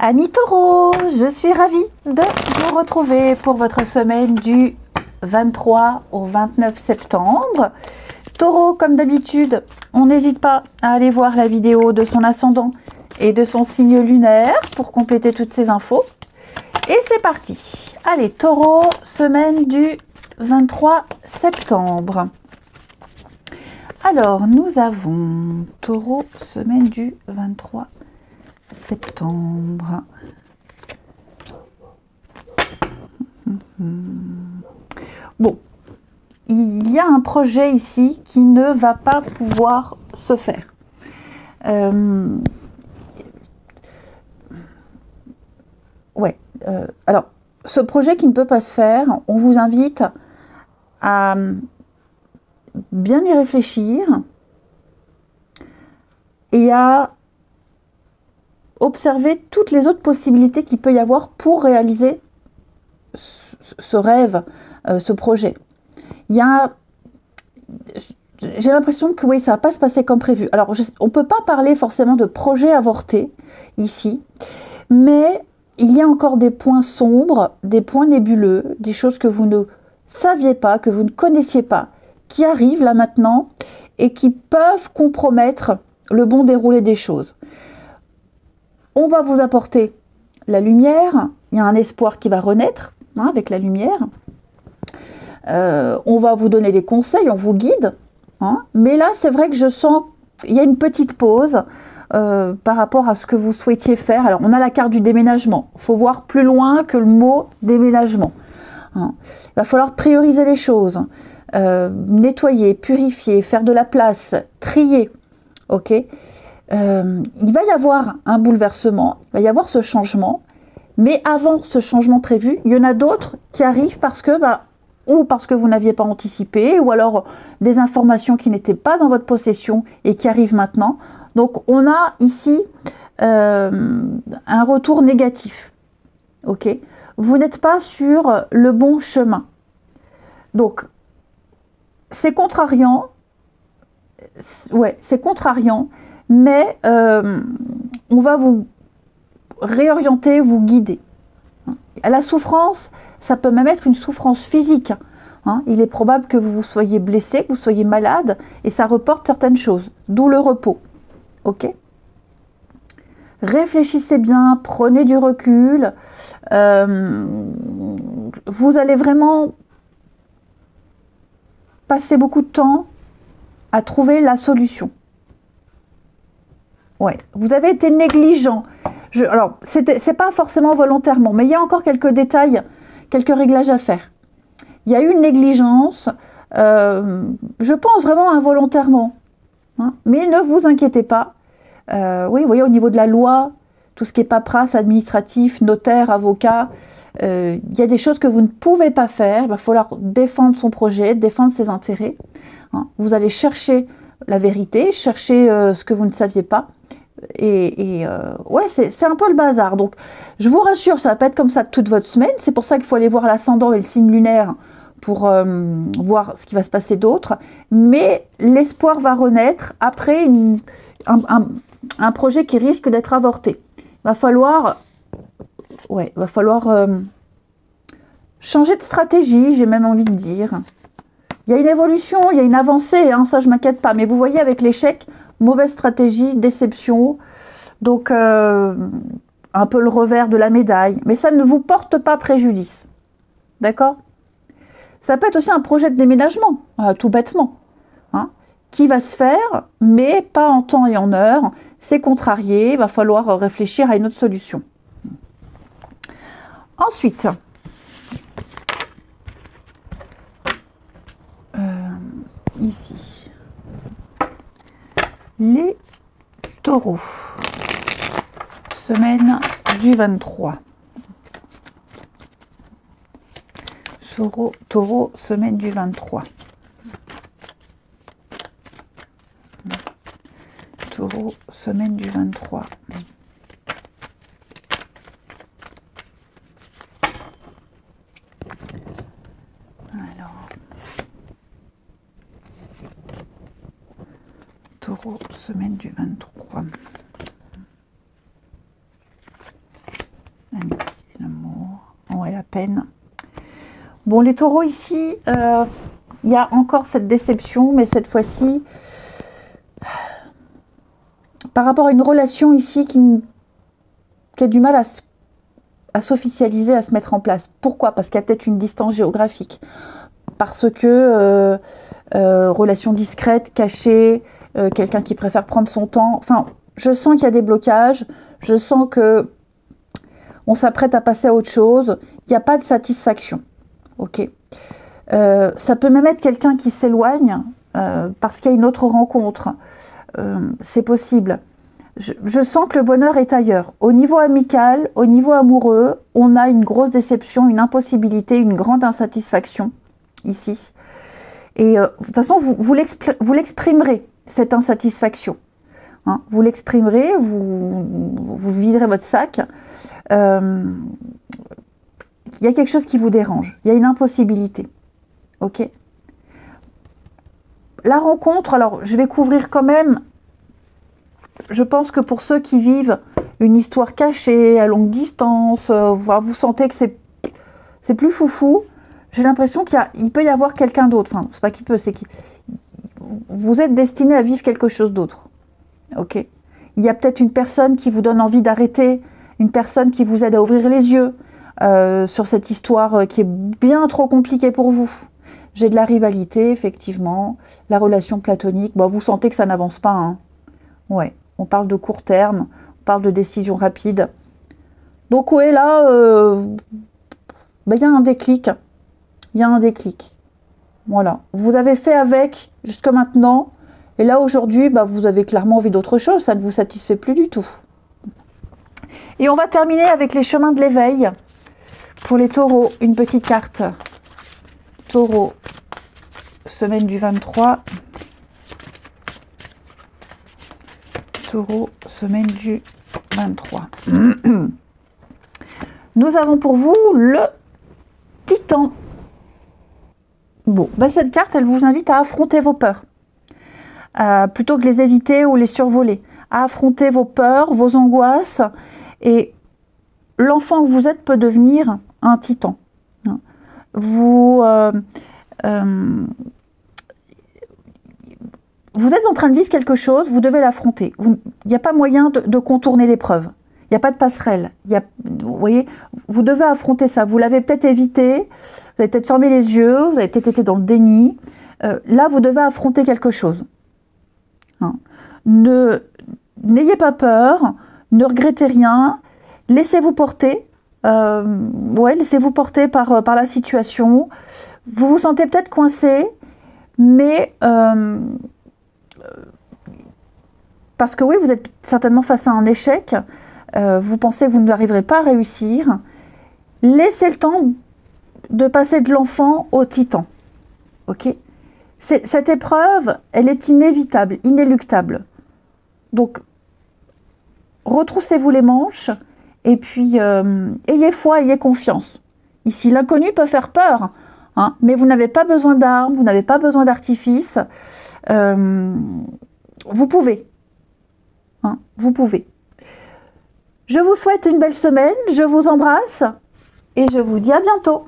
Amis Taureau, je suis ravie de vous retrouver pour votre semaine du 23 au 29 septembre. Taureau, comme d'habitude, on n'hésite pas à aller voir la vidéo de son ascendant et de son signe lunaire pour compléter toutes ces infos. Et c'est parti. Allez, Taureau, semaine du 23 septembre. Alors, nous avons Taureau, semaine du 23 septembre. Bon, il y a un projet ici qui ne va pas pouvoir se faire. Alors, ce projet qui ne peut pas se faire, on vous invite à bien y réfléchir et à observer toutes les autres possibilités qu'il peut y avoir pour réaliser ce rêve, ce projet. J'ai l'impression que oui, ça ne va pas se passer comme prévu. Alors, on ne peut pas parler forcément de projet avorté ici, mais il y a encore des points sombres, des points nébuleux, des choses que vous ne saviez pas, que vous ne connaissiez pas, qui arrivent là maintenant et qui peuvent compromettre le bon déroulé des choses. On va vous apporter la lumière, il y a un espoir qui va renaître avec la lumière. On va vous donner des conseils, on vous guide. Mais là, c'est vrai que je sens qu'il y a une petite pause par rapport à ce que vous souhaitiez faire. Alors, on a la carte du déménagement. Il faut voir plus loin que le mot déménagement. Il va falloir prioriser les choses. Nettoyer, purifier, faire de la place, trier. Ok ? Il va y avoir un bouleversement, il va y avoir ce changement, mais avant ce changement prévu, il y en a d'autres qui arrivent parce que, ou parce que vous n'aviez pas anticipé, ou alors des informations qui n'étaient pas dans votre possession et qui arrivent maintenant. Donc on a ici un retour négatif. Ok ? Vous n'êtes pas sur le bon chemin. Donc c'est contrariant. Ouais, c'est contrariant. Mais on va vous réorienter, vous guider. La souffrance, ça peut même être une souffrance physique. Il est probable que vous soyez blessé, que vous soyez malade, et ça reporte certaines choses, d'où le repos. Ok ? Réfléchissez bien, prenez du recul. Vous allez vraiment passer beaucoup de temps à trouver la solution. Ouais, vous avez été négligent. Alors, c'est pas forcément volontairement, mais il y a encore quelques détails, quelques réglages à faire. Il y a eu une négligence, je pense vraiment involontairement. Mais ne vous inquiétez pas. Oui, vous voyez, au niveau de la loi, tout ce qui est paperasse, administratif, notaire, avocat, il y a des choses que vous ne pouvez pas faire. Il va falloir défendre son projet, défendre ses intérêts. Vous allez chercher la vérité, chercher ce que vous ne saviez pas. Ouais, c'est un peu le bazar. Donc, je vous rassure, ça va pas être comme ça toute votre semaine. C'est pour ça qu'il faut aller voir l'ascendant et le signe lunaire pour voir ce qui va se passer d'autre. Mais l'espoir va renaître après un projet qui risque d'être avorté. Va falloir changer de stratégie, j'ai même envie de dire. Il y a une évolution, il y a une avancée, ça je m'inquiète pas. Mais vous voyez, avec l'échec, mauvaise stratégie, déception, donc un peu le revers de la médaille. Mais ça ne vous porte pas préjudice. D'accord ? Ça peut être aussi un projet de déménagement, tout bêtement, qui va se faire, mais pas en temps et en heure. C'est contrarié, il va falloir réfléchir à une autre solution. Ensuite, ici, les taureaux, semaine du 23. Taureau, semaine du 23. Taureau, semaine du 23. Alors, Taureau, semaine du 23. L'amitié, l'amour, ouais, la peine. Bon, les taureaux ici, il y a encore cette déception, mais cette fois-ci, par rapport à une relation ici qui a du mal à s'officialiser, à se mettre en place. Pourquoi? Parce qu'il y a peut-être une distance géographique. Parce que relation discrète, cachée, quelqu'un qui préfère prendre son temps. Enfin, je sens qu'il y a des blocages. Je sens que on s'apprête à passer à autre chose. Il n'y a pas de satisfaction. Ok. Ça peut même être quelqu'un qui s'éloigne parce qu'il y a une autre rencontre. C'est possible. Je sens que le bonheur est ailleurs. Au niveau amical, au niveau amoureux, on a une grosse déception, une impossibilité, une grande insatisfaction ici. Et de toute façon, vous l'exprimerez, cette insatisfaction. Hein, vous l'exprimerez, vous viderez votre sac. Il y a quelque chose qui vous dérange. Il y a une impossibilité. Ok. La rencontre, alors je vais couvrir quand même. Je pense que pour ceux qui vivent une histoire cachée, à longue distance, vous sentez que c'est plus foufou, j'ai l'impression qu'il peut y avoir quelqu'un d'autre. Enfin, c'est pas qu'il peut, c'est que vous êtes destiné à vivre quelque chose d'autre. Ok. Il y a peut-être une personne qui vous donne envie d'arrêter, une personne qui vous aide à ouvrir les yeux sur cette histoire qui est bien trop compliquée pour vous. J'ai de la rivalité, effectivement, la relation platonique. Bon, vous sentez que ça n'avance pas, hein. Ouais. On parle de court terme, on parle de décision rapide. Donc ouais, là, il y a un déclic. Il y a un déclic. Voilà. Vous avez fait avec jusque maintenant. Et là, aujourd'hui, vous avez clairement envie d'autre chose. Ça ne vous satisfait plus du tout. Et on va terminer avec les chemins de l'éveil. Pour les taureaux, une petite carte. Taureau, semaine du 23. Taureau, semaine du 23. Nous avons pour vous le Titan. Bon, cette carte, elle vous invite à affronter vos peurs. Plutôt que de les éviter ou les survoler. À affronter vos peurs, vos angoisses. Et l'enfant que vous êtes peut devenir un titan. Vous êtes en train de vivre quelque chose, vous devez l'affronter. Il n'y a pas moyen de contourner l'épreuve. Il n'y a pas de passerelle. Vous voyez, vous devez affronter ça. Vous l'avez peut-être évité, vous avez peut-être fermé les yeux, vous avez peut-être été dans le déni. Là, vous devez affronter quelque chose. Hein. N'ayez pas peur, ne regrettez rien, laissez-vous porter. Laissez-vous porter par la situation. Vous vous sentez peut-être coincé, mais parce que oui, vous êtes certainement face à un échec, vous pensez que vous n'arriverez pas à réussir, laissez le temps de passer de l'enfant au titan. Ok ? Cette épreuve, elle est inévitable, inéluctable. Donc, retroussez-vous les manches et puis ayez foi, ayez confiance. Ici, l'inconnu peut faire peur, hein, mais vous n'avez pas besoin d'armes, vous n'avez pas besoin d'artifice. Vous pouvez. Hein, vous pouvez. Je vous souhaite une belle semaine, je vous embrasse et je vous dis à bientôt.